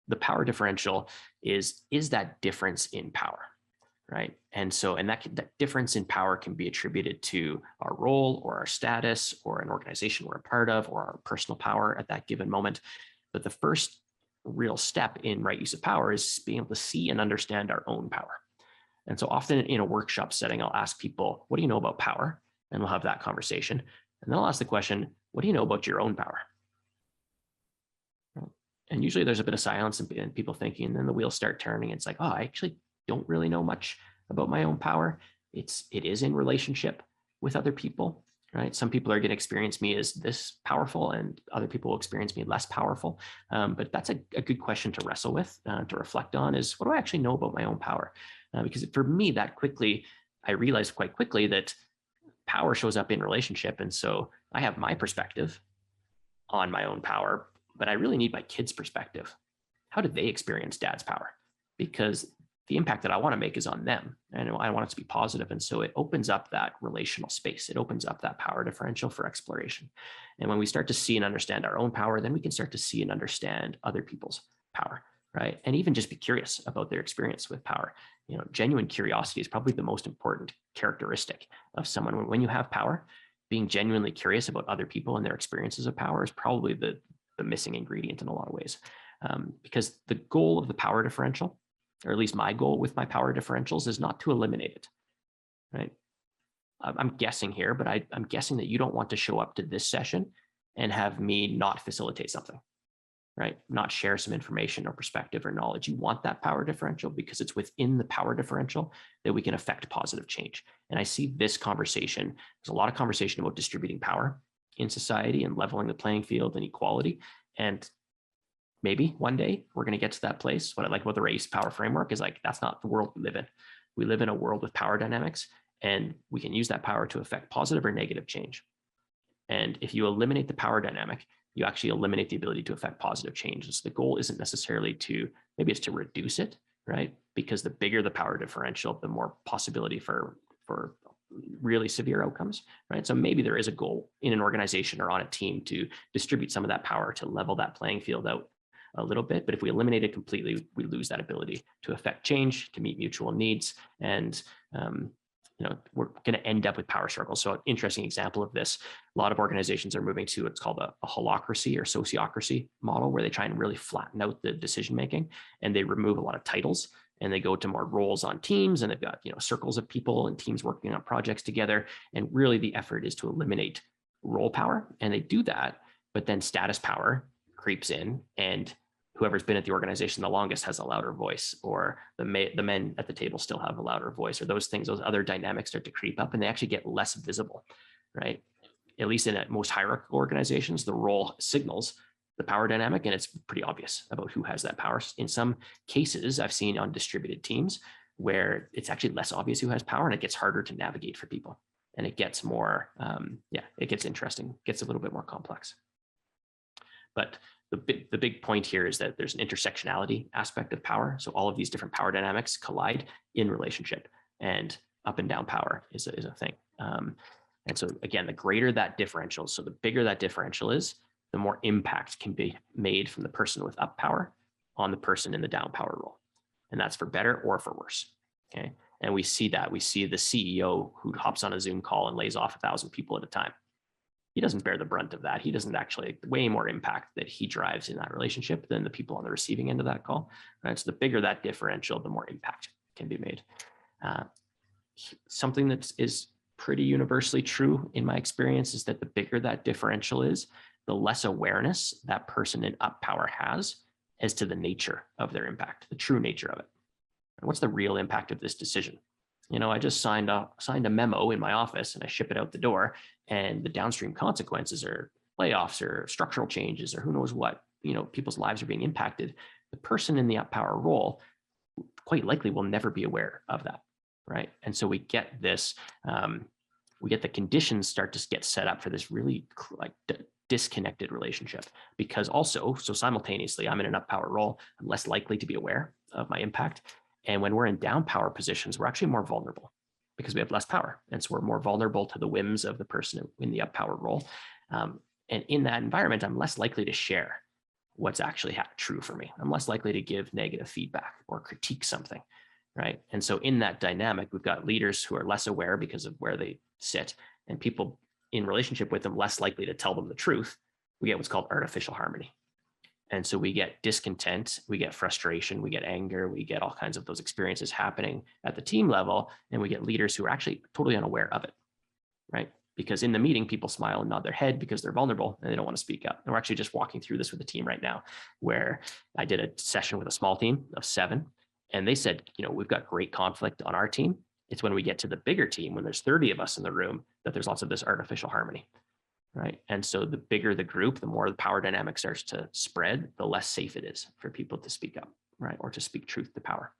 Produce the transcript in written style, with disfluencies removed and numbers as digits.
the power differential is that difference in power, right? And so, and that difference in power can be attributed to our role or our status or an organization we're a part of or our personal power at that given moment. But the first real step in right use of power is being able to see and understand our own power. And so often in a workshop setting, I'll ask people, what do you know about power? And we'll have that conversation. And then I'll ask the question, what do you know about your own power? And usually there's a bit of silence and people thinking, and then the wheels start turning. It's like, oh, I actually don't really know much about my own power. It is in relationship with other people, right? Some people are going to experience me as this powerful and other people will experience me less powerful. But that's a good question to wrestle with, to reflect on is, what do I actually know about my own power? Because for me, I realized quite quickly that power shows up in relationship. And so I have my perspective on my own power, but I really need my kids' perspective. How did they experience dad's power? Because the impact that I want to make is on them, and I want it to be positive. And so it opens up that relational space. It opens up that power differential for exploration. And when we start to see and understand our own power, then we can start to see and understand other people's power, right? And even just be curious about their experience with power. Genuine curiosity is probably the most important characteristic of someone. When you have power, being genuinely curious about other people and their experiences of power is probably the missing ingredient in a lot of ways. Because the goal of the power differential, or at least my goal with my power differentials, is not to eliminate it, right? I'm guessing here, but I'm guessing that you don't want to show up to this session and have me not facilitate something, right? Not share some information or perspective or knowledge. You want that power differential because it's within the power differential that we can affect positive change. And I see this conversation, there's a lot of conversation about distributing power in society and leveling the playing field and equality. And maybe one day we're going to get to that place. What I like about the race power framework is like, that's not the world we live in. We live in a world with power dynamics, and we can use that power to affect positive or negative change. And if you eliminate the power dynamic, you actually eliminate the ability to affect positive change. So the goal isn't necessarily maybe it's to reduce it, right? Because the bigger the power differential, the more possibility for really severe outcomes, right? So maybe there is a goal in an organization or on a team to distribute some of that power to level that playing field out a little bit. But if we eliminate it completely, we lose that ability to affect change, to meet mutual needs. And we're going to end up with power circles. So an interesting example of this, a lot of organizations are moving to what's called a holacracy or sociocracy model, where they try and really flatten out the decision-making, and they remove a lot of titles, and they go to more roles on teams, and they've got circles of people and teams working on projects together. And really the effort is to eliminate role power, and they do that, but then status power creeps in, and whoever's been at the organization the longest has a louder voice, or the men at the table still have a louder voice, or those other dynamics start to creep up, and they actually get less visible, right? At least in most hierarchical organizations, the role signals the power dynamic, and it's pretty obvious about who has that power. In some cases, I've seen on distributed teams where it's actually less obvious who has power, and it gets harder to navigate for people. And it gets more, it gets interesting, gets a little bit more complex. But the big point here is that there's an intersectionality aspect of power. So all of these different power dynamics collide in relationship, and up and down power is a thing. And so again, the greater that differential, so the bigger that differential is, the more impact can be made from the person with up power on the person in the down power role. And that's for better or for worse. Okay. And we see that. We see the CEO who hops on a Zoom call and lays off 1,000 people at a time. He doesn't bear the brunt of that. He doesn't actually, way more impact that he drives in that relationship than the people on the receiving end of that call. Right? So the bigger that differential, the more impact can be made. Something that is pretty universally true in my experience is that the bigger that differential is, the less awareness that person in up power has as to the nature of their impact, the true nature of it. And what's the real impact of this decision? I just signed a memo in my office and I ship it out the door, and the downstream consequences are layoffs or structural changes or who knows what, people's lives are being impacted. The person in the up power role quite likely will never be aware of that, right? And so we get this, we get the conditions start to get set up for this really disconnected relationship, because also, so simultaneously, I'm in an up power role, I'm less likely to be aware of my impact. And when we're in down power positions, we're actually more vulnerable because we have less power. And so we're more vulnerable to the whims of the person in the up power role. And in that environment, I'm less likely to share what's actually true for me. I'm less likely to give negative feedback or critique something, right? And so in that dynamic, we've got leaders who are less aware because of where they sit, and people in relationship with them less likely to tell them the truth. We get what's called artificial harmony. And so we get discontent, we get frustration, we get anger, we get all kinds of those experiences happening at the team level, and we get leaders who are actually totally unaware of it, right? Because in the meeting, people smile and nod their head because they're vulnerable and they don't want to speak up. And we're actually just walking through this with the team right now, where I did a session with a small team of 7, and they said, we've got great conflict on our team. It's when we get to the bigger team, when there's 30 of us in the room, that there's lots of this artificial harmony. Right. And so the bigger the group, the more the power dynamic starts to spread, the less safe it is for people to speak up, right? Or to speak truth to power.